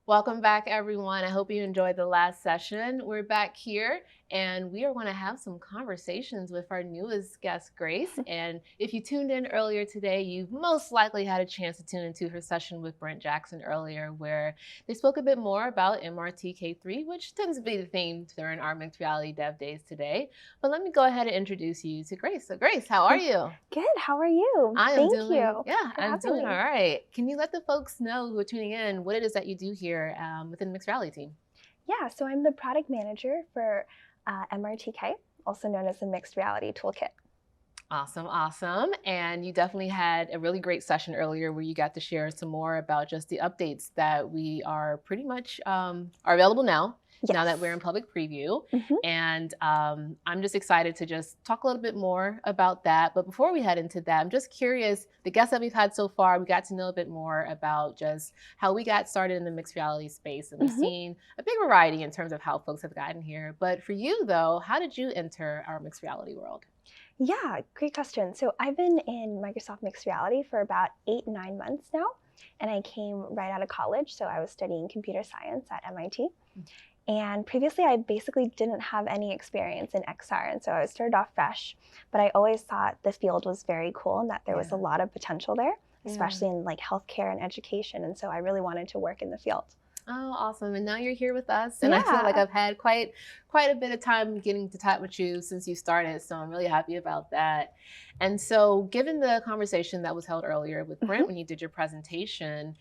Welcome back, everyone. I hope you enjoyed the last session. We're back here and we are going to have some conversations with our newest guest, Grace. And if you tuned in earlier today, you've most likely had a chance to tune into her session with Brent Jackson earlier, where they spoke a bit more about MRTK3, which tends to be the theme during our mixed reality dev days today. But let me go ahead and introduce you to Grace. So Grace, how are you? Good. How are you? I'm Thank you. I'm doing all right. Can you let the folks know who are tuning in what it is that you do here within the mixed reality team? Yeah, so I'm the product manager for MRTK, also known as the Mixed Reality Toolkit. Awesome, awesome. And you definitely had a really great session earlier where you got to share some more about just the updates that we are pretty much are available now. Yes. Now that we're in public preview. And I'm just excited to just talk a little bit more about that. But before we head into that, I'm just curious, the guests that we've had so far, we got to know a bit more about just how we got started in the mixed reality space. And we've seen a big variety in terms of how folks have gotten here. But for you though, how did you enter our mixed reality world? Yeah, great question. So I've been in Microsoft Mixed Reality for about 8-9 months now. And I came right out of college. So I was studying computer science at MIT. And previously, I basically didn't have any experience in XR. And so I started off fresh, but I always thought the field was very cool and that there was a lot of potential there, especially in like healthcare and education. And so I really wanted to work in the field. Oh, awesome. And now you're here with us. And I feel like I've had quite a bit of time getting to talk with you since you started. So I'm really happy about that. And so given the conversation that was held earlier with Brent when you did your presentation,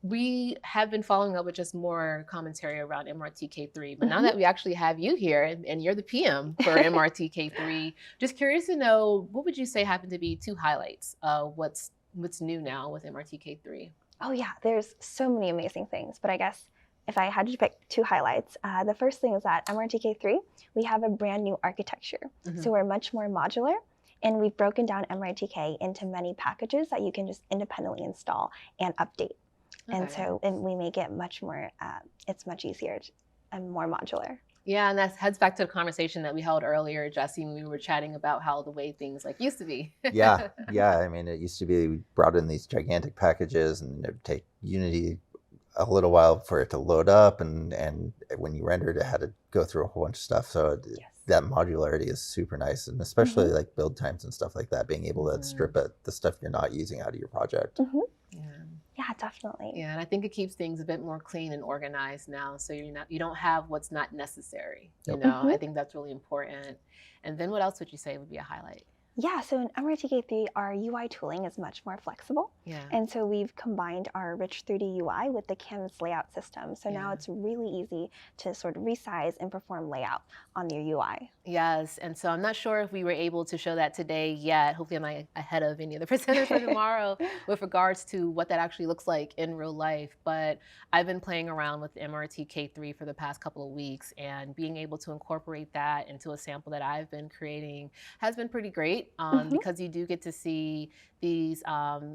we have been following up with just more commentary around MRTK3. But now that we actually have you here and you're the PM for MRTK3, just curious to know, what would you say happened to be two highlights of what's new now with MRTK3? Oh yeah, there's so many amazing things, but I guess if I had to pick two highlights, the first thing is that MRTK3, we have a brand new architecture. So we're much more modular, and we've broken down MRTK into many packages that you can just independently install and update. And so we make it much more, it's much easier and more modular. Yeah, and that heads back to the conversation that we held earlier, Jesse, when we were chatting about how the way things like used to be. Yeah. I mean, it used to be we brought in these gigantic packages, and it would take Unity a little while for it to load up, and when you rendered, it had to go through a whole bunch of stuff. So that modularity is super nice, and especially like build times and stuff like that, being able to strip the stuff you're not using out of your project. Yeah, definitely. Yeah, and I think it keeps things a bit more clean and organized now, so you don't have what's not necessary. You know, I think that's really important. And then what else would you say would be a highlight? Yeah, so in MRTK3, our UI tooling is much more flexible. And so we've combined our rich 3D UI with the canvas layout system. So now it's really easy to sort of resize and perform layout on your UI. Yes, and so I'm not sure if we were able to show that today yet. Hopefully I'm ahead of any of the presenters for tomorrow with regards to what that actually looks like in real life. But I've been playing around with MRTK3 for the past couple of weeks, and being able to incorporate that into a sample that I've been creating has been pretty great. Because you do get to see these,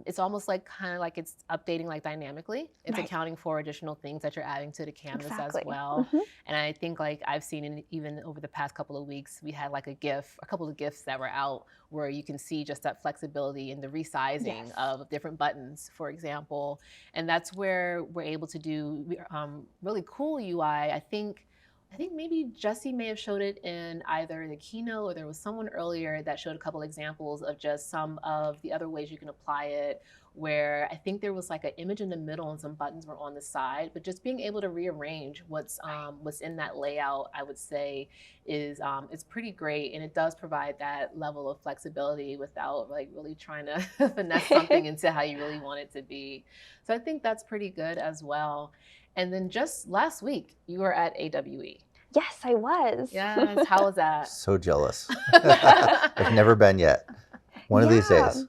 it's almost like kind of like it's updating like dynamically. It's accounting for additional things that you're adding to the canvas as well. And I think like I've seen it even over the past couple of weeks, we had like a couple of GIFs that were out where you can see just that flexibility in the resizing of different buttons, for example. And that's where we're able to do really cool UI. I think maybe Jesse may have showed it in either the keynote, or there was someone earlier that showed a couple examples of just some of the other ways you can apply it, where I think there was like an image in the middle and some buttons were on the side, but just being able to rearrange what's in that layout, I would say is it's pretty great, and it does provide that level of flexibility without like really trying to finesse something into how you really want it to be. So I think that's pretty good as well. And then just last week, you were at AWE. Yes, I was. Yes, how was that? So jealous. I've never been yet. One of these days.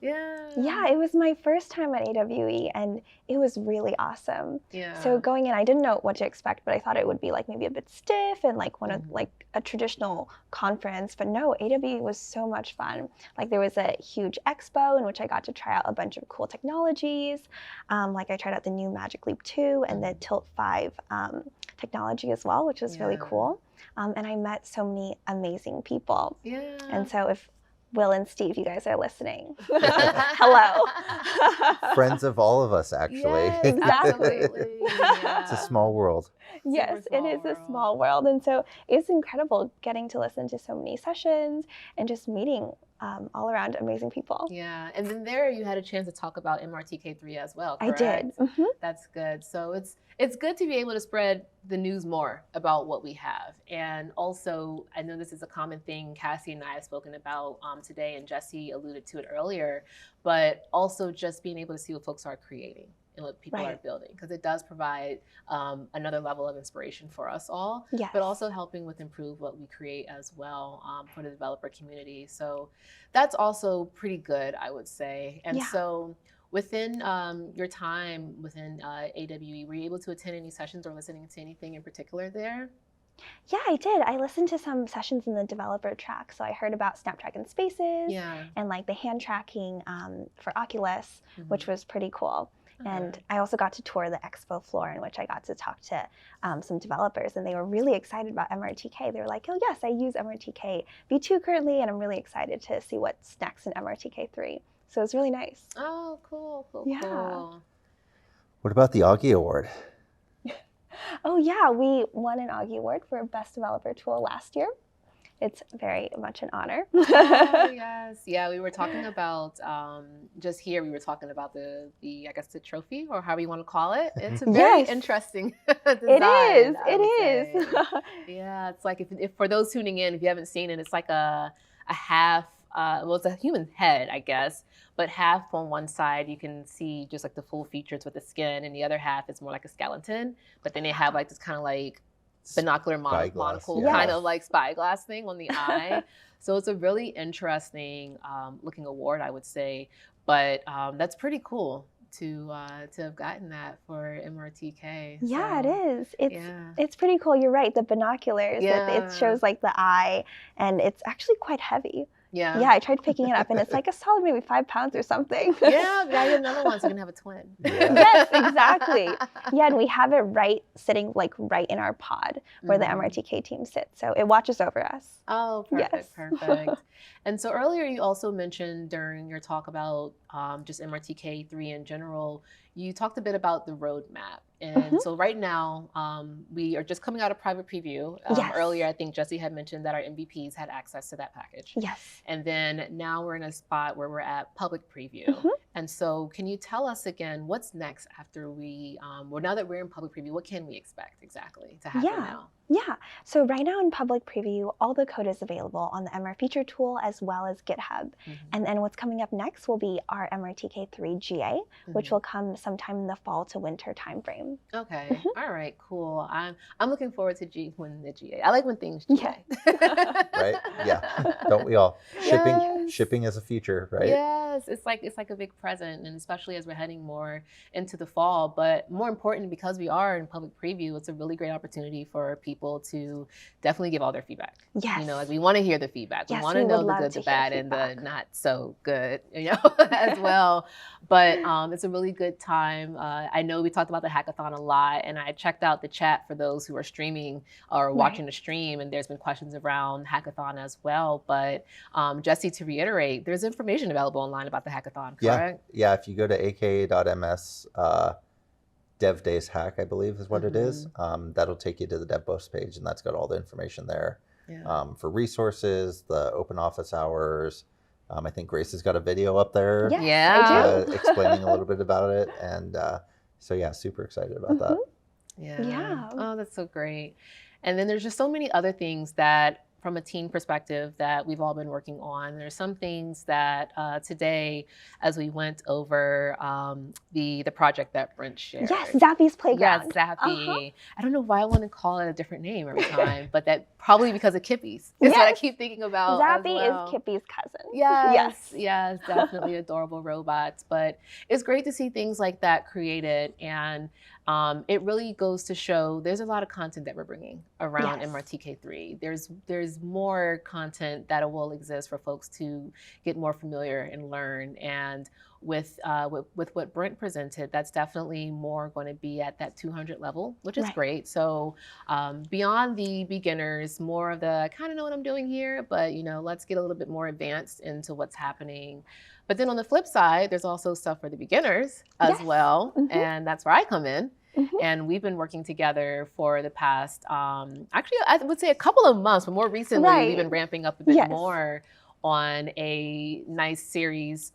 Yeah, it was my first time at AWE, and it was really awesome. So going in, I didn't know what to expect, but I thought it would be like maybe a bit stiff and like one of like a traditional conference. But no, AWE was so much fun. Like there was a huge expo in which I got to try out a bunch of cool technologies. Like I tried out the new Magic Leap 2 and the Tilt 5 technology as well, which was really cool. And I met so many amazing people. And so if Will and Steve, you guys are listening. Hello. Friends of all of us, actually. Yes, Exactly. absolutely. It's a small world. Yes, it small is a world. small world. And so it's incredible getting to listen to so many sessions and just meeting all around amazing people. Yeah, and then there you had a chance to talk about MRTK3 as well, I correct? did. Mhm. That's good. So it's good to be able to spread the news more about what we have. And also, I know this is a common thing Cassie and I have spoken about today, and Jesse alluded to it earlier, but also just being able to see what folks are creating and what people are Right. building, because it does provide another level of inspiration for us all, Yes. but also helping with improve what we create as well for the developer community. So that's also pretty good, I would say. And Yeah. so within your time within AWE, were you able to attend any sessions or listening to anything in particular there? Yeah, I did. I listened to some sessions in the developer track. So I heard about Snapdragon Spaces Yeah. and like the hand tracking for Oculus, which was pretty cool. And Okay. I also got to tour the expo floor, in which I got to talk to some developers, and they were really excited about MRTK. They were like, oh yes, I use MRTK V2 currently, and I'm really excited to see what's next in MRTK3. So it's really nice. Oh, cool, cool, Yeah. cool. What about the Augie Award? Oh yeah, we won an Augie Award for Best Developer Tool last year. It's very much an honor. Oh, yes. Yeah, we were talking about just here. We were talking about the I guess the trophy, or however you want to call it. It's a very Yes. interesting It design. is. I It would is. say. Yeah, it's like if for those tuning in, if you haven't seen it, it's like a half. Well, it's a human head, I guess, but half on one side you can see just like the full features with the skin, and the other half is more like a skeleton. But then they have like this kind of like binocular Spyglass, monocle yeah. kind of like spyglass thing on the eye. So it's a really interesting looking award, I would say. But that's pretty cool to have gotten that for MRTK. Yeah, So, it is. yeah. It's pretty cool. You're right. The binoculars. It Yeah. shows like the eye, and it's actually quite heavy. Yeah. Yeah, I tried picking it up, and it's like a solid maybe 5 pounds or something. Yeah, but I get another one so you can have a twin. Yeah. Yes, exactly. Yeah, and we have it sitting like right in our pod where the Mhm. MRTK team sits. So it watches over us. Oh, perfect, Yes. perfect. And so earlier you also mentioned during your talk about just MRTK3 in general, you talked a bit about the roadmap. And so right now, we are just coming out of private preview. Yes. Earlier, I think Jesse had mentioned that our MVPs had access to that package. Yes. And then now we're in a spot where we're at public preview. Mhm. And so can you tell us again, what's next after we, well, now that we're in public preview, what can we expect exactly to happen Yeah. now? Yeah, so right now in public preview, all the code is available on the MR feature tool as well as GitHub. And then what's coming up next will be our MRTK3 GA, which will come sometime in the fall to winter timeframe. Okay. All right. Cool. I'm looking forward to when the GA. I like when things GA. Right? Yeah. Don't we all? Yes. Shipping is a future, right? Yes, it's like a big present, and especially as we're heading more into the fall. But more important, because we are in public preview, it's a really great opportunity for people to definitely give all their feedback. Yes. You know, like we want to hear the feedback. Yes, we want to we know would the love good, to the hear bad, and the feedback. not so good, you know, as well. But it's a really good time. I know we talked about the hackathon a lot, and I checked out the chat for those who are streaming or watching the stream, and there's been questions around hackathon as well. But Jesse, to reiterate, there's information available online about the hackathon, correct? Yeah, if you go to aka.ms Dev Days Hack, I believe is what it is, that'll take you to the DevBoast page, and that's got all the information there. Yeah. For resources, the open office hours. I think Grace has got a video up there Yes, Yeah. I do. explaining a little bit about it. And so, yeah, super excited about that. Yeah. Yeah. Oh, that's so great. And then there's just so many other things that, from a team perspective, that we've all been working on. There's some things that today, as we went over the project that Brent shared. Yes, Zappy's Playground. Yes, Zappy. I don't know why I want to call it a different name every time, but that probably because of Kippy's. Is what I Yes. keep thinking about. as Zappy well. is Kippy's cousin. Yes, yes, definitely adorable robots. But it's great to see things like that created, and it really goes to show there's a lot of content that we're bringing around Yes. MRTK3. There's more content that will exist for folks to get more familiar and learn. And with what Brent presented, that's definitely more going to be at that 200 level, which is Right. great. So beyond the beginners, more of the I kind of know what I'm doing here, but let's get a little bit more advanced into what's happening. But then on the flip side, there's also stuff for the beginners as Yes. well, Mhm. and that's where I come in. Mhm. And we've been working together for the past, actually, I would say a couple of months, but more recently, we've Right. been ramping up a bit Yes. more on a nice series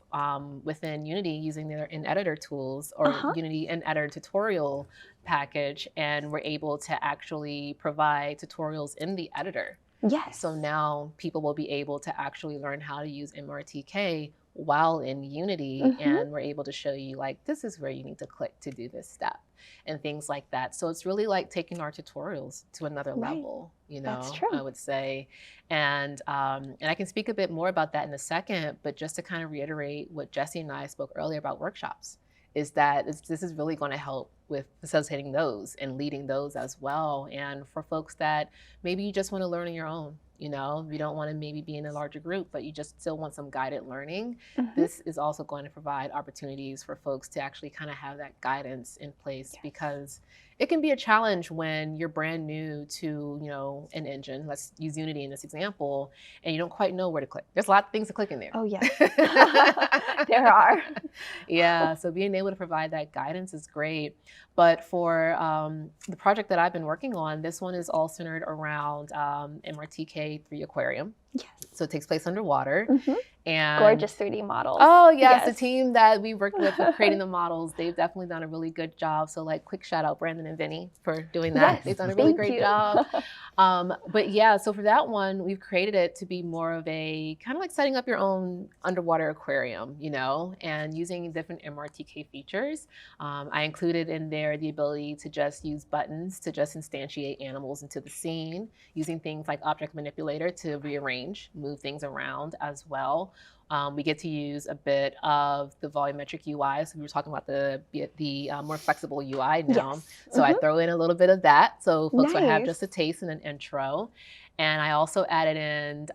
within Unity using their in-editor tools or Uh-huh. Unity in-editor tutorial package. And we're able to actually provide tutorials in the editor. Yes. So now people will be able to actually learn how to use MRTK while in Unity, Mhm. and we're able to show you like, this is where you need to click to do this step and things like that. So it's really like taking our tutorials to another Right. level, That's I true. would say. And I can speak a bit more about that in a second, but just to kind of reiterate what Jesse and I spoke earlier about workshops, is that this is really going to help with facilitating those and leading those as well. And for folks that maybe you just want to learn on your own, you don't want to maybe be in a larger group, but you just still want some guided learning. Mhm. This is also going to provide opportunities for folks to actually kind of have that guidance in place, Yes. because it can be a challenge when you're brand new to, an engine. Let's use Unity in this example, and you don't quite know where to click. There's a lot of things to click in there. Oh, yes. There are. Yeah, so being able to provide that guidance is great. But for the project that I've been working on, this one is all centered around MRTK3 Aquarium. Yes. So it takes place underwater. Mhm. And Gorgeous 3D models. oh yes, the Yes. team that we worked with creating the models, they've definitely done a really good job. So like quick shout out Brandon and Vinny for doing that. Yes. They've done a really Thank great you. job. But yeah, so for that one, we've created it to be more of a kind of like setting up your own underwater aquarium, and using different MRTK features. I included in there the ability to just use buttons to just instantiate animals into the scene, using things like Object Manipulator to rearrange, move things around as well. We get to use a bit of the volumetric UI. So we were talking about the more flexible UI now. Yes. So I throw in a little bit of that, so folks will have Nice. just a taste and an intro. And I also added in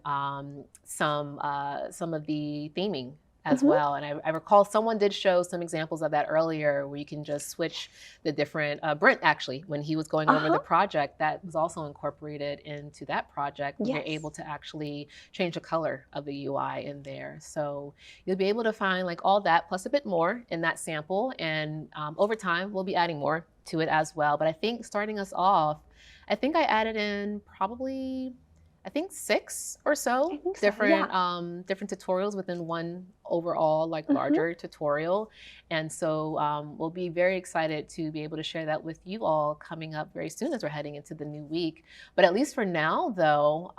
some of the theming as Mhm. well. And I recall someone did show some examples of that earlier, where you can just switch the different, Brent actually, when he was going over the Uh-huh. project, that was also incorporated into that project. You're Yes. able to actually change the color of the UI in there. So you'll be able to find like all that plus a bit more in that sample. And over time, we'll be adding more to it as well. But I think starting us off, I think I added in probably, I think 6 or I so think so. different Yeah. different tutorials within one overall like Mhm. larger tutorial. And so we'll be very excited to be able to share that with you all coming up very soon as we're heading into the new week. But at least for now, though,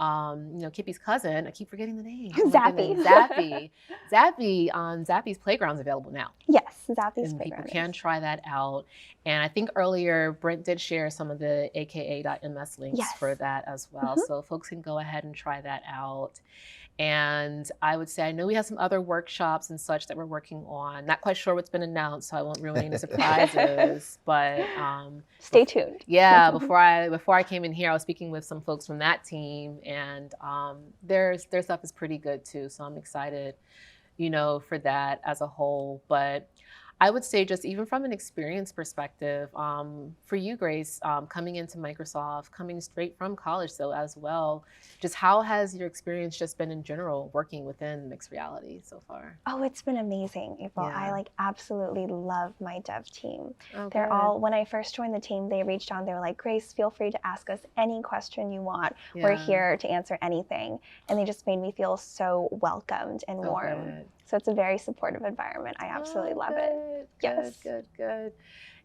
Kippy's cousin, I keep forgetting the name. Oh my goodness, Zappy. Zappy on Zappy's Playground's available now, Yes. Zappy's and people playground can is. try that out. And I think earlier Brent did share some of the aka.ms links for Yes. that as well. Mhm. So folks can go ahead and try that out. And I would say, I know we have some other workshops and such that we're working on. Not quite sure what's been announced, so I won't ruin any surprises. But Stay tuned. yeah, before I came in here, I was speaking with some folks from that team, and their stuff is pretty good too. So I'm excited, for that as a whole. But I would say, just even from an experience perspective, for you, Grace, coming into Microsoft, coming straight from college, so as well, just how has your experience just been in general working within mixed reality so far? Oh, it's been amazing, April. I Yeah. absolutely love my dev team. Oh, They're good. all, when I first joined the team, they reached out, they were like, Grace, feel free to ask us any question you want. We're Yeah. here to answer anything. And they just made me feel so welcomed and Oh, warm. good. So it's a very supportive environment. I absolutely love it. Yes. Good.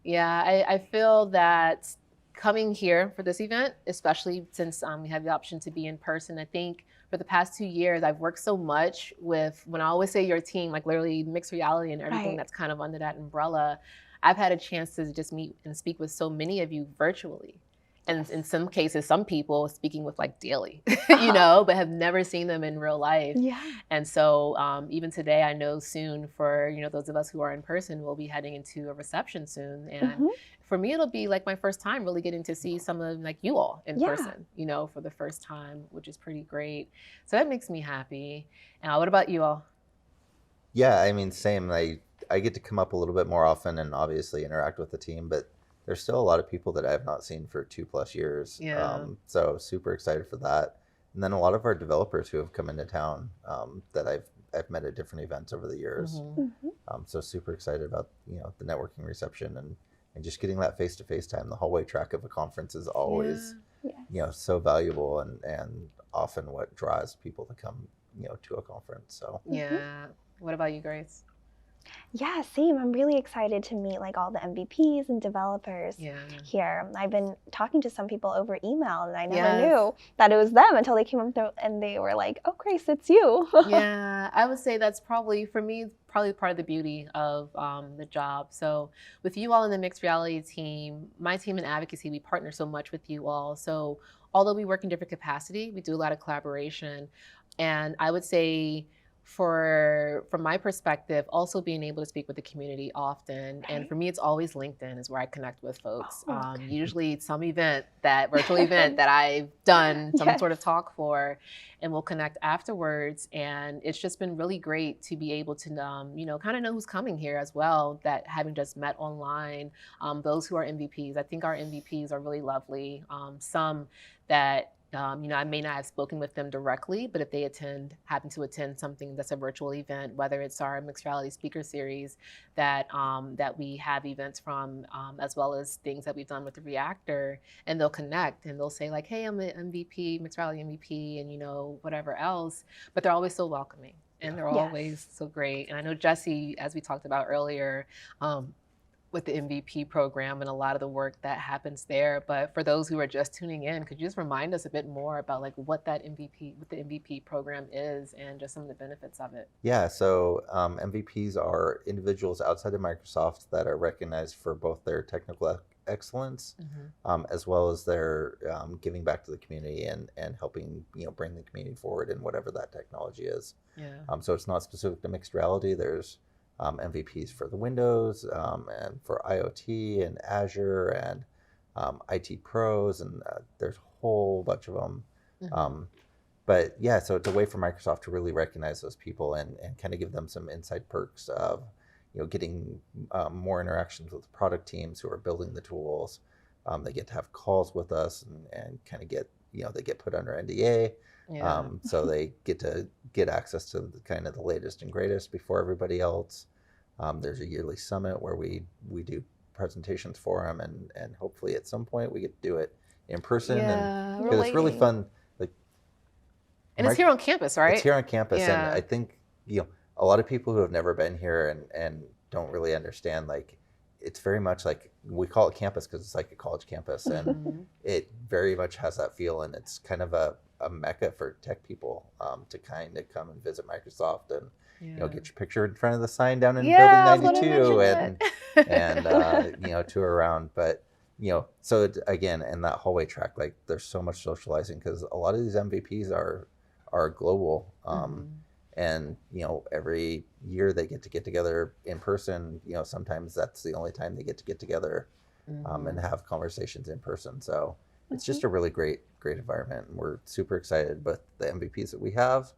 Yeah, I feel that coming here for this event, especially since we have the option to be in person, I think for the past 2 years, I've worked so much with, when I always say your team, like literally mixed reality and everything Right. that's kind of under that umbrella, I've had a chance to just meet and speak with so many of you virtually. And Yes. in some cases, some people speaking with like daily, Uh-huh. but have never seen them in real life. Yeah. And so even today, I know soon for, those of us who are in person, we'll be heading into a reception soon. And Mhm. for me, it'll be like my first time really getting to see some of like you all in Yeah. person, for the first time, which is pretty great. So that makes me happy. What about you all? Yeah, I mean, same. I get to come up a little bit more often and obviously interact with the team, but there's still a lot of people that I have not seen for 2+ years. Yeah. So super excited for that. And then a lot of our developers who have come into town that I've met at different events over the years. Hmm. Hmm. So super excited about the networking reception and just getting that face to face time. The hallway track of a conference is Yeah. always Yes. so valuable and often what draws people to come to a conference. So Hmm. Yeah. What about you, Grace? Yeah, same. I'm really excited to meet like all the MVPs and developers Yeah. here. I've been talking to some people over email, and I never Yes. knew that it was them until they came up there and they were like, "Oh, Grace, it's you." Yeah, I would say that's probably, for me, probably part of the beauty of the job. So, with you all in the mixed reality team, my team in advocacy, we partner so much with you all. So, although we work in different capacity, we do a lot of collaboration. And I would say, from my perspective, also being able to speak with the community often. And Right. for me, it's always LinkedIn is where I connect with folks. Oh, okay. Usually, some virtual event that I've done some Yes. sort of talk for, and we'll connect afterwards. And it's just been really great to be able to, kind of know who's coming here as well, that having just met online, those who are MVPs. I think our MVPs are really lovely. Some that, I may not have spoken with them directly, but if they happen to attend something that's a virtual event, whether it's our mixed reality speaker series that we have events from, as well as things that we've done with the reactor, and they'll connect and they'll say like, hey, I'm the MVP, mixed reality MVP, and whatever else, but they're always so welcoming and they're Yes. always so great. And I know Jesse, as we talked about earlier, with the MVP program and a lot of the work that happens there. But for those who are just tuning in, could you just remind us a bit more about like what the MVP program is and just some of the benefits of it? yeah, so MVPs are individuals outside of Microsoft that are recognized for both their technical excellence Hmm. as well as their giving back to the community and helping bring the community forward in whatever that technology is. Yeah. So it's not specific to mixed reality. There's MVPs for the Windows and for IoT and Azure and IT pros, and there's a whole bunch of them. Hmm. Um, but yeah, so it's a way for Microsoft to really recognize those people and kind of give them some inside perks of getting more interactions with product teams who are building the tools. They get to have calls with us and kind of get they get put under NDA. Yeah. So they get to get access to kind of the latest and greatest before everybody else. There's a yearly summit where we do presentations for them, and hopefully at some point we get to do it in person. And Yeah, we're because it's really waiting. fun, like And it's here on campus, it's right? here on campus, and I Yeah. think a lot of people who have never been here and don't really understand, like it's very much like we call it campus because it's like a college campus, and Hmm. it very much has that feel, and it's kind of a mecca for tech people to kind of come and visit Microsoft and Yeah. get your picture in front of the sign down in Building Yeah, I was going to mention 92 that. and tour around. But so again, in that hallway track, like there's so much socializing because a lot of these MVPs are global. Hmm. And every year they get together in person. Sometimes that's the only time they get together and Hmm. have conversations in person. So it's Mhm. just a really great environment, and we're super excited with the MVPs that we have,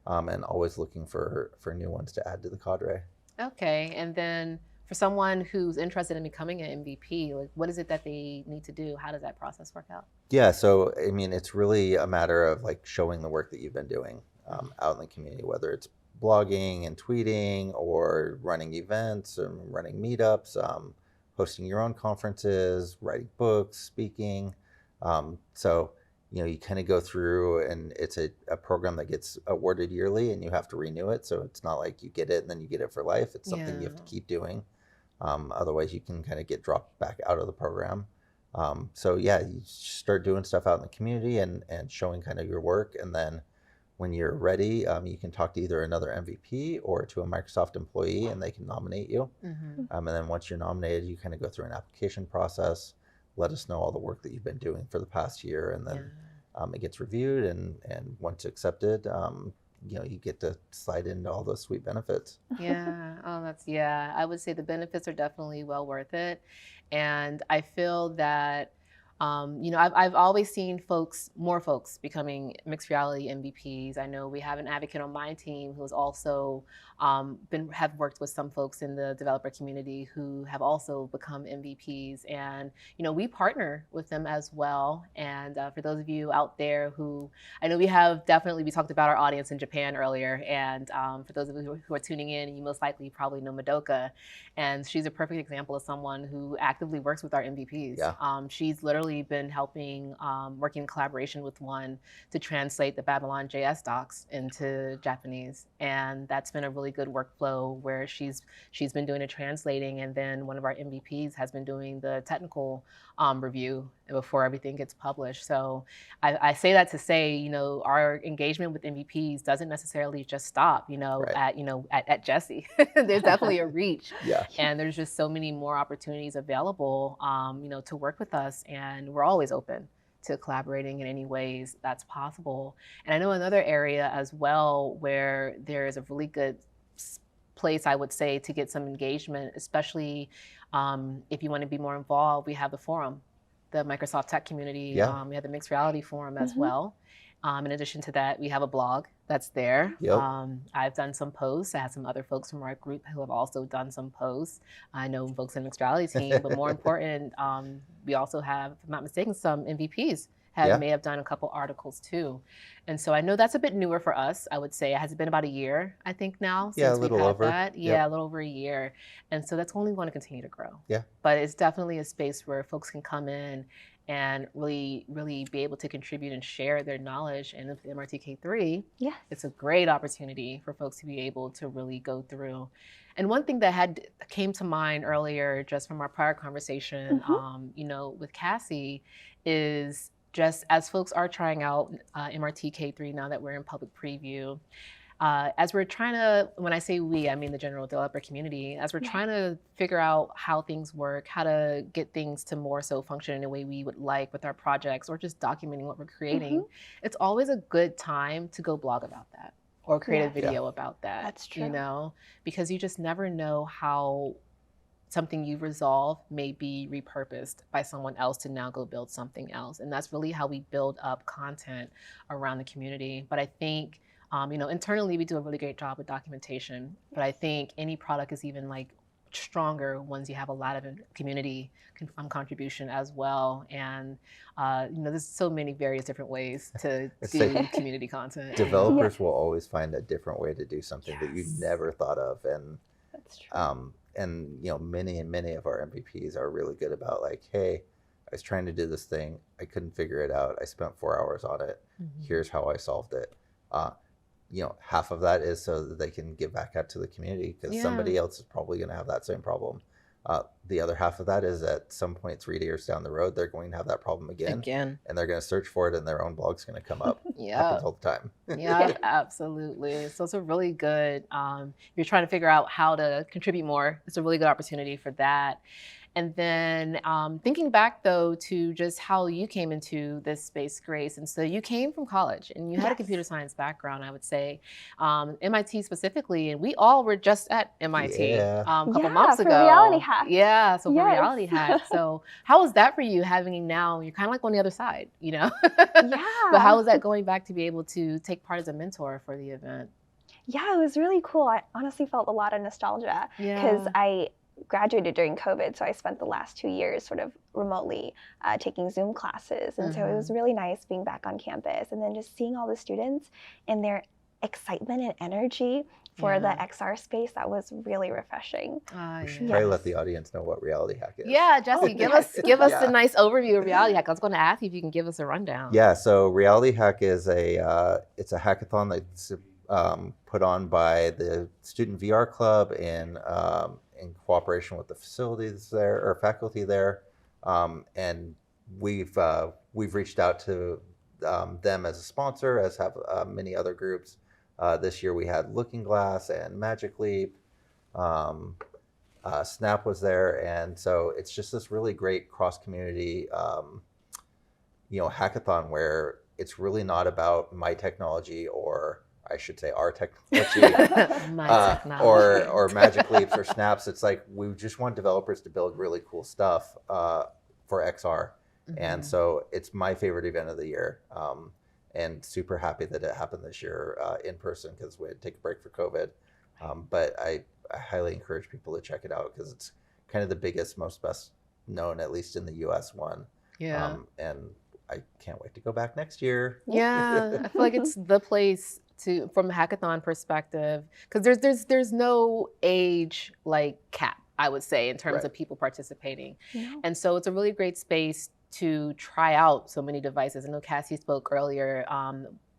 and always looking for new ones to add to the cadre. Okay. And then for someone who's interested in becoming an MVP, like what is it that they need to do? How does that process work out? Yeah, so I mean, it's really a matter of like showing the work that you've been doing out in the community, whether it's blogging and tweeting or running events or running meetups, hosting your own conferences, writing books, speaking. So you kind of go through, and it's a program that gets awarded yearly, and you have to renew it. So it's not like you get it and then you get it for life. It's something you have to Yeah. keep doing. Otherwise, you can kind of get dropped back out of the program. So yeah, you start doing stuff out in the community and showing kind of your work, and then when you're ready, you can talk to either another MVP or to a Microsoft employee, and they can nominate you. Hmm. And then once you're nominated, you kind of go through an application process. Let us know all the work that you've been doing for the past year, and Yeah. then it gets reviewed, and once accepted, you get to slide into all those sweet benefits. Yeah. Oh, yeah. I would say the benefits are definitely well worth it. And I feel that, I've always seen more folks becoming mixed reality MVPs. I know we have an advocate on my team who's also have worked with some folks in the developer community who have also become MVPs, and we partner with them as well. And for those of you out there who, I know we talked about our audience in Japan earlier, and for those of you who are tuning in, you most likely probably know Madoka, and she's a perfect example of someone who actively works with our MVPs. Yeah. She's literally been helping, working in collaboration with one to translate the Babylon JS docs into Japanese, and that's been a really good workflow where she's been doing the translating, and then one of our MVPs has been doing the technical review before everything gets published. So I say that to say, our engagement with MVPs doesn't necessarily just stop, at Jesse. There's definitely a reach. Yeah. And there's just so many more opportunities available, to work with us, and we're always open to collaborating in any ways that's possible. And I know another area as well where there is a really good place, I would say, to get some engagement, especially if you want to be more involved. We have the forum, the Microsoft Tech Community. Yeah. We have the Mixed Reality Forum as well. In addition to that, we have a blog that's there. Yep. I've done some posts. I have some other folks from our group who have also done some posts. I know folks in the Mixed Reality team, but more important, we also have, if I'm not mistaken, some MVPs may have done a couple articles too. And so I know that's a bit newer for us, I would say. It has been about a year, I think now, since we've had that. Yeah, a little over a year. And so that's only going to continue to grow. Yeah. But it's definitely a space where folks can come in and really, really be able to contribute and share their knowledge. And with MRTK3, it's a great opportunity for folks to be able to really go through. And one thing that came to mind earlier, just from our prior conversation, with Cassie, is just as folks are trying out MRTK3 now that we're in public preview, as we're trying to, when I say we, I mean the general developer community, as we're trying to figure out how things work, how to get things to more so function in a way we would like with our projects, or just documenting what we're creating, it's always a good time to go blog about that or create a video about that. That's true. Because you just never know how something you've resolved may be repurposed by someone else to now go build something else. And that's really how we build up content around the community. But I think, internally we do a really great job with documentation, but I think any product is even stronger once you have a lot of community contribution as well. And there's so many various different ways to do community content. Developers will always find a different way to do something that you never thought of. And that's true. And many of our MVPs are really good about hey, I was trying to do this thing, I couldn't figure it out, I spent 4 hours on it, here's how I solved it. Half of that is so that they can give back out to the community, because somebody else is probably going to have that same problem. The other half of that is at some point 3 years down the road, they're going to have that problem again. And they're going to search for it, and their own blog's going to come up up until the time. Absolutely. So it's a really good, if you're trying to figure out how to contribute more, it's a really good opportunity for that. And then thinking back, though, to just how you came into this space, Grace. And so you came from college and you had a computer science background, I would say, MIT specifically. And we all were just at MIT a couple months ago. For Reality Hack. Yeah, so for Reality Hack. So how was that for you, having now, you're kind of on the other side, But how was that going back to be able to take part as a mentor for the event? Yeah, it was really cool. I honestly felt a lot of nostalgia because I graduated during COVID, so I spent the last 2 years sort of remotely taking Zoom classes, and so it was really nice being back on campus, and then just seeing all the students and their excitement and energy for the XR space. That was really refreshing. We should probably let the audience know what Reality Hack is. Yeah, Jesse, give us a nice overview of Reality Hack. I was going to ask you if you can give us a rundown. Yeah, so Reality Hack is it's a hackathon that's put on by the Student VR Club in cooperation with the facilities there, or faculty there, and we've reached out to them as a sponsor, as have many other groups. This year we had Looking Glass and Magic Leap. Snap was there, and so it's just this really great cross-community hackathon where it's really not about my technology, or I should say our technology, or Magic Leaps or Snaps. It's we just want developers to build really cool stuff for XR. And so it's my favorite event of the year. And super happy that it happened this year in person, because we had to take a break for COVID. But I highly encourage people to check it out because it's kind of the biggest, most best known, at least in the US one. Yeah. And I can't wait to go back next year. Yeah, I feel like it's the place to, from a hackathon perspective, because there's no age like cap, I would say, in terms Right. of people participating. No. And so it's a really great space to try out so many devices. I know Cassie spoke earlier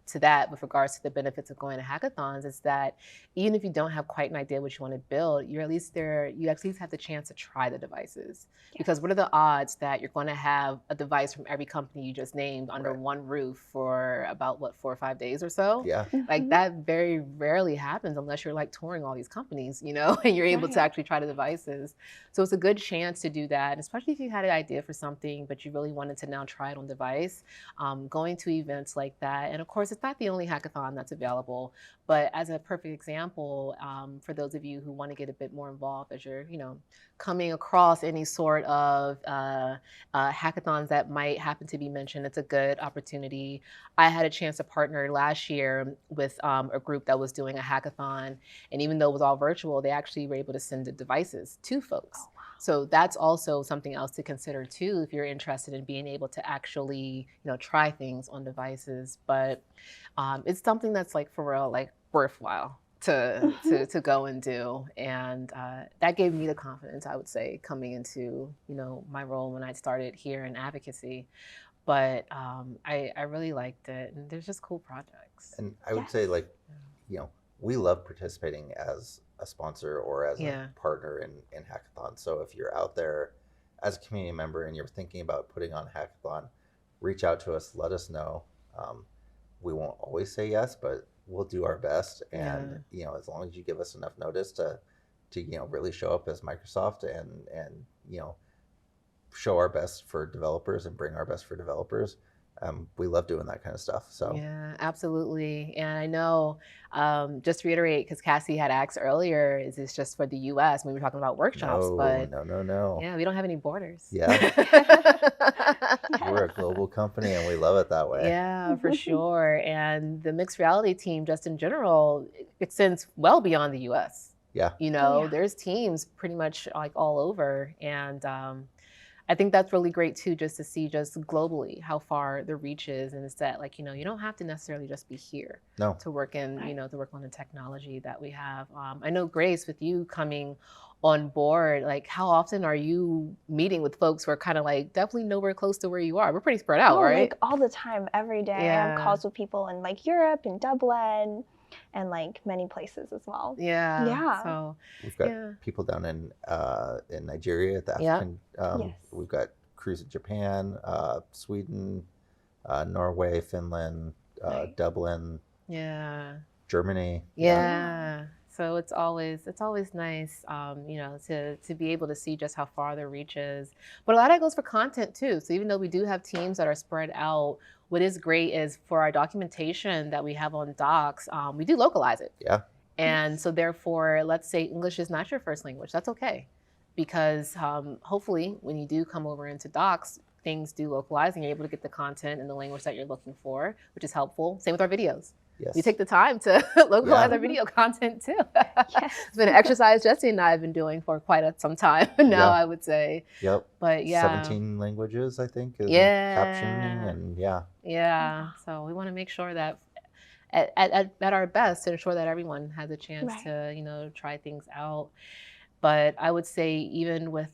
to that with regards to the benefits of going to hackathons, is that even if you don't have quite an idea what you want to build, you're at least there, you at least have the chance to try the devices. Because what are the odds that you're going to have a device from every company you just named under Right. one roof for about, what, 4 or 5 days or so? Yeah. Like that very rarely happens unless you're like touring all these companies, you know, and you're able to Right. actually try the devices. So it's a good chance to do that, and especially if you had an idea for something, but you really wanted to now try it on device. Going to events like that. And of course, it's not the only hackathon that's available, but as a perfect example, for those of you who want to get a bit more involved as you're, you know, coming across any sort of hackathons that might happen to be mentioned, it's a good opportunity. I had a chance to partner last year with a group that was doing a hackathon, and even though it was all virtual, they actually were able to send the devices to folks. Oh, wow. So that's also something else to consider too, if you're interested in being able to actually, you know, try things on devices. But it's something that's like for real, like worthwhile to go and do. And that gave me the confidence, I would say, coming into, you know, my role when I started here in advocacy. But I really liked it, and there's just cool projects. And I would say, like, you know, we love participating as a sponsor or as a partner in hackathons. So if you're out there as a community member and you're thinking about putting on a hackathon, reach out to us, let us know. We won't always say yes, but we'll do our best. And you know, as long as you give us enough notice to you know, really show up as Microsoft and you know, show our best for developers and bring our best for developers. We love doing that kind of stuff. So yeah, absolutely. And I know, just to reiterate, because Cassie had asked earlier, is this just for the US when we were talking about workshops? But no. yeah, we don't have any borders. Yeah. We're a global company and we love it that way. Yeah, for sure. And the mixed reality team, just in general, extends well beyond the US. Yeah. You know, yeah. there's teams pretty much like all over. And I think that's really great too, just to see just globally how far the reach is. And it's that, like, you know, you don't have to necessarily just be here to work in, you know, to work on the technology that we have. I know, Grace, with you coming on board, like how often are you meeting with folks who are kind of like definitely nowhere close to where you are? We're pretty spread out, right? Like all the time, every day. I have calls with people in like Europe and Dublin and like many places as well. Yeah. So we've got people down in Nigeria, the African. Yes. We've got crews in Japan, Sweden, Norway, Finland, Dublin. Germany. Yeah. So it's always nice, you know, to be able to see just how far the reach is. But a lot of that goes for content too. So even though we do have teams that are spread out, what is great is for our documentation that we have on Docs, we do localize it. Yeah. And so therefore, let's say English is not your first language. That's okay. Because hopefully when you do come over into Docs, things do localize and you're able to get the content in the language that you're looking for, which is helpful. Same with our videos. Yes. We take the time to localize our video content too. It's been an exercise Jesse and I have been doing for quite some time now, I would say. Yep. But 17 languages, I think, is captioning, and yeah. So we want to make sure that at our best to ensure that everyone has a chance to, you know, try things out. But I would say even with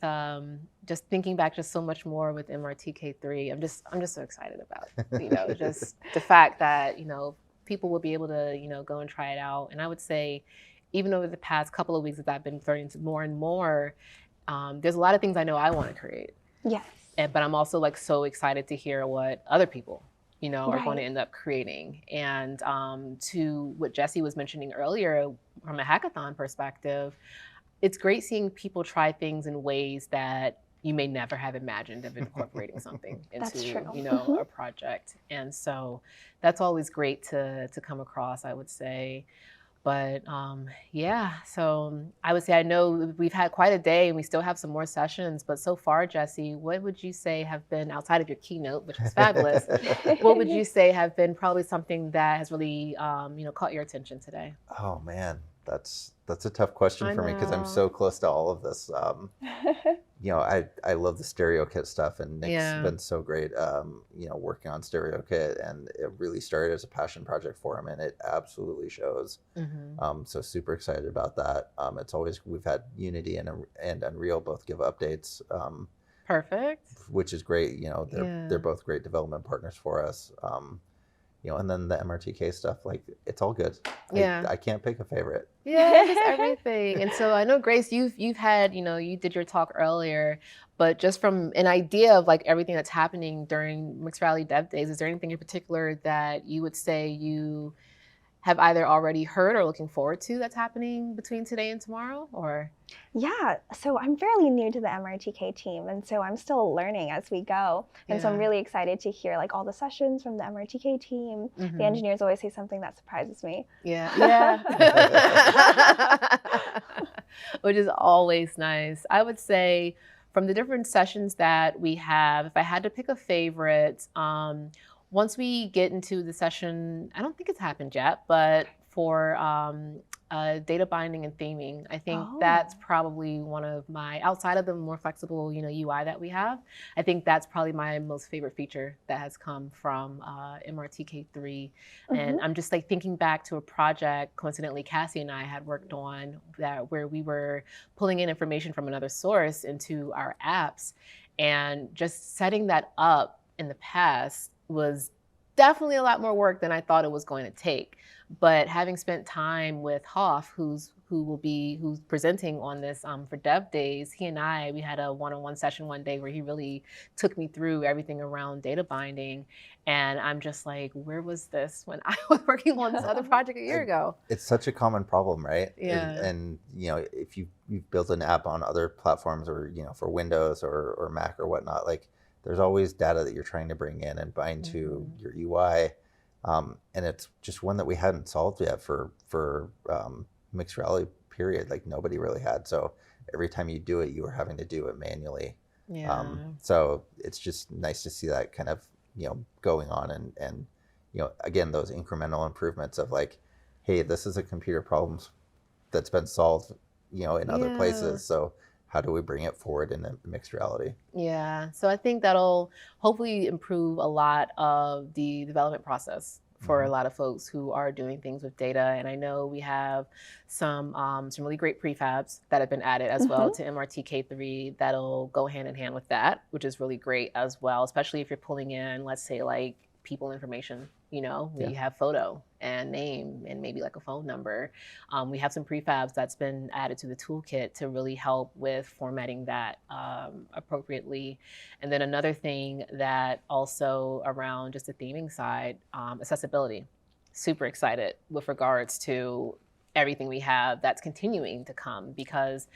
just thinking back just so much more with MRTK3, I'm just so excited about, you know, just the fact that, you know, people will be able to, you know, go and try it out. And I would say, even over the past couple of weeks that I've been learning more and more, there's a lot of things I know I want to create. Yes. But I'm also like so excited to hear what other people, you know, are going to end up creating. And to what Jesse was mentioning earlier, from a hackathon perspective, it's great seeing people try things in ways that you may never have imagined of incorporating something into, you know, a project. And so that's always great to come across, I would say. But yeah, so I would say, I know we've had quite a day and we still have some more sessions, but so far, Jesse, what would you say have been, outside of your keynote, which was fabulous, what would you say have been probably something that has really, you know, caught your attention today? Oh man, That's a tough question I for me because I'm know. so close to all of this. I love the stereo kit stuff, and Nick's Yeah. been so great, working on stereo kit, and it really started as a passion project for him, and it absolutely shows. So super excited about that. We've had Unity and Unreal both give updates, Perfect. which is great. Yeah. They're both great development partners for us. And then the MRTK stuff, like it's all good. Yeah. I can't pick a favorite. Yeah, just everything. And so I know, Grace, you've had, you did your talk earlier, but just from an idea of like everything that's happening during Mixed Reality Dev Days, is there anything in particular that you would say you have either already heard or looking forward to that's happening between today and tomorrow? Or Yeah, so I'm fairly new to the MRTK team, and so I'm still learning as we go. And so I'm really excited to hear like all the sessions from the MRTK team. The engineers always say something that surprises me. Yeah. Which is always nice. I would say from the different sessions that we have, if I had to pick a favorite, once we get into the session, I don't think it's happened yet, but for data binding and theming, I think that's probably one of my, outside of the more flexible, UI that we have, I think that's probably my most favorite feature that has come from MRTK3. And I'm just like thinking back to a project, coincidentally, Cassie and I had worked on where we were pulling in information from another source into our apps, and just setting that up in the past was definitely a lot more work than I thought it was going to take. But having spent time with Hoff, who's presenting on this for Dev Days, we had a one-on-one session one day where he really took me through everything around data binding. And I'm just like, where was this when I was working on this other project a year ago? It's such a common problem, right? Yeah. And if you've built an app on other platforms, or for Windows or Mac or whatnot, like there's always data that you're trying to bring in and bind to your UI. And it's just one that we hadn't solved yet for mixed reality period. Like nobody really had. So every time you do it, you were having to do it manually. So it's just nice to see that kind of, going on and again, those incremental improvements of like, hey, this is a computer problem that's been solved, in other places. So how do we bring it forward in a mixed reality? Yeah, so I think that'll hopefully improve a lot of the development process for a lot of folks who are doing things with data. And I know we have some really great prefabs that have been added as well to MRTK3 that'll go hand in hand with that, which is really great as well, especially if you're pulling in, let's say, like people information, we have photo and name and maybe like a phone number. We have some prefabs that's been added to the toolkit to really help with formatting that appropriately. And then another thing that also around just the theming side, accessibility. Super excited with regards to everything we have that's continuing to come, because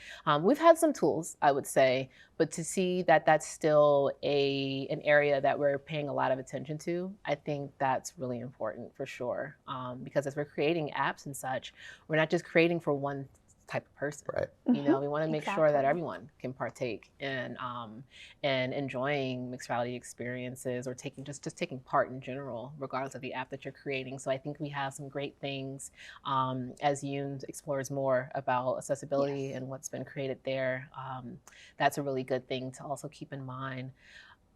we've had some tools, I would say, but to see that that's still an area that we're paying a lot of attention to, I think that's really important for sure. Because as we're creating apps and such, we're not just creating for one type of person. Right. We want to make sure that everyone can partake in enjoying mixed reality experiences, or just taking part in general, regardless of the app that you're creating. So I think we have some great things as Yoon explores more about accessibility and what's been created there. That's a really good thing to also keep in mind.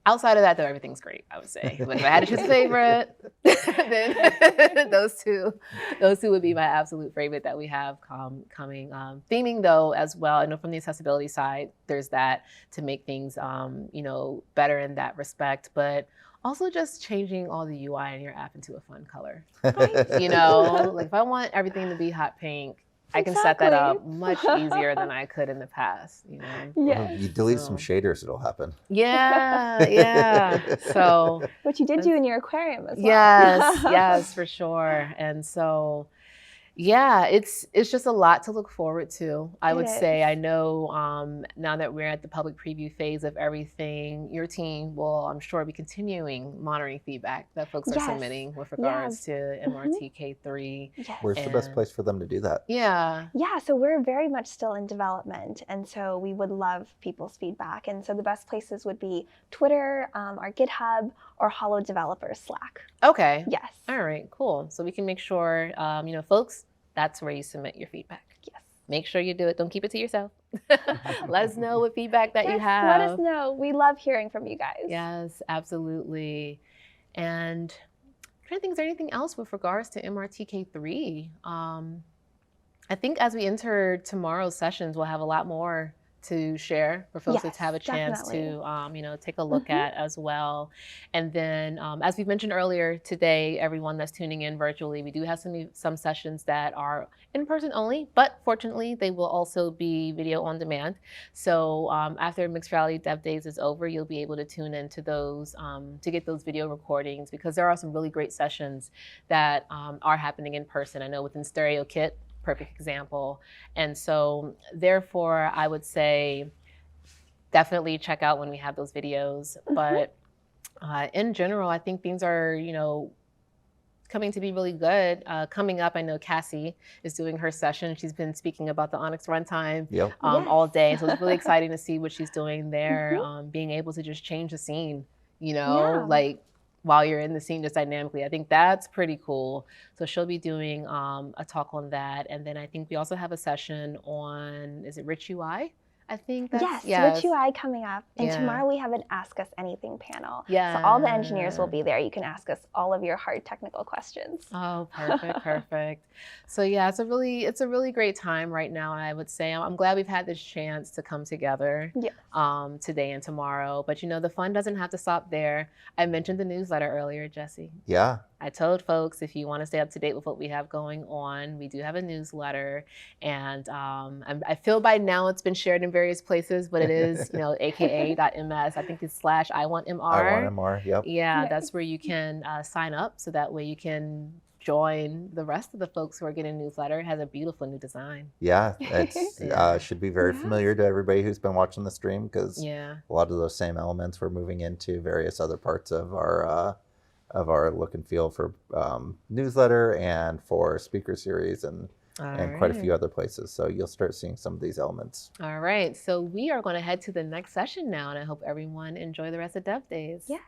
Outside of that, though, everything's great, I would say. But if I had to choose a favorite, then those two would be my absolute favorite that we have coming. Theming, though, as well, I know from the accessibility side, there's that to make things, better in that respect. But also just changing all the UI in your app into a fun color. Like if I want everything to be hot pink, I can set that up much easier than I could in the past, Well, you delete some shaders, it'll happen. Yeah. So, which you did do in your aquarium as well. Yes, for sure. And so, yeah, it's just a lot to look forward to, I would say. I know now that we're at the public preview phase of everything, your team will, I'm sure, be continuing monitoring feedback that folks are submitting with regards to MRTK3. Where's the best place for them to do that? Yeah, so we're very much still in development, and so we would love people's feedback. And so the best places would be Twitter, our GitHub, or Hollow Developers Slack. Okay. Yes. All right, cool. So we can make sure, folks, that's where you submit your feedback. Yes. Make sure you do it. Don't keep it to yourself. Let us know what feedback that you Yes, have. let us know. We love hearing from you guys. Yes, absolutely. And I'm trying to think, is there anything else with regards to MRTK3? I think as we enter tomorrow's sessions, we'll have a lot more to share for folks Yes, to have a chance definitely. to, take a look at as well. And then, as we mentioned earlier today, everyone that's tuning in virtually, we do have some sessions that are in person only, but fortunately, they will also be video on demand. So after Mixed Reality Dev Days is over, you'll be able to tune into those to get those video recordings, because there are some really great sessions that are happening in person. I know within Stereo Kit, perfect example. And so therefore, I would say definitely check out when we have those videos. But in general, I think things are, coming to be really good. Coming up, I know Cassie is doing her session. She's been speaking about the Onyx runtime all day. So it's really exciting to see what she's doing there, being able to just change the scene, like while you're in the scene just dynamically. I think that's pretty cool. So she'll be doing a talk on that. And then I think we also have a session on, is it Rich UI? I think that's, Rich UI coming up. And Yeah. tomorrow we have an Ask Us Anything panel. Yeah. So all the engineers will be there. You can ask us all of your hard technical questions. Oh, perfect, perfect. So yeah, it's a really great time right now. I would say I'm glad we've had this chance to come together Yes. Today and tomorrow. But the fun doesn't have to stop there. I mentioned the newsletter earlier, Jesse. Yeah. I told folks, if you want to stay up to date with what we have going on, we do have a newsletter. And I feel by now it's been shared in various places, but it is, aka.ms. I think it's /IWantMR. I want MR, yep. Yeah, that's where you can sign up. So that way you can join the rest of the folks who are getting a newsletter. It has a beautiful new design. Yeah, it should be very familiar to everybody who's been watching the stream, because a lot of those same elements we're moving into various other parts of our look and feel for newsletter and for speaker series and quite a few other places. So you'll start seeing some of these elements. All right. So we are going to head to the next session now, and I hope everyone enjoy the rest of Dev Days. Yes.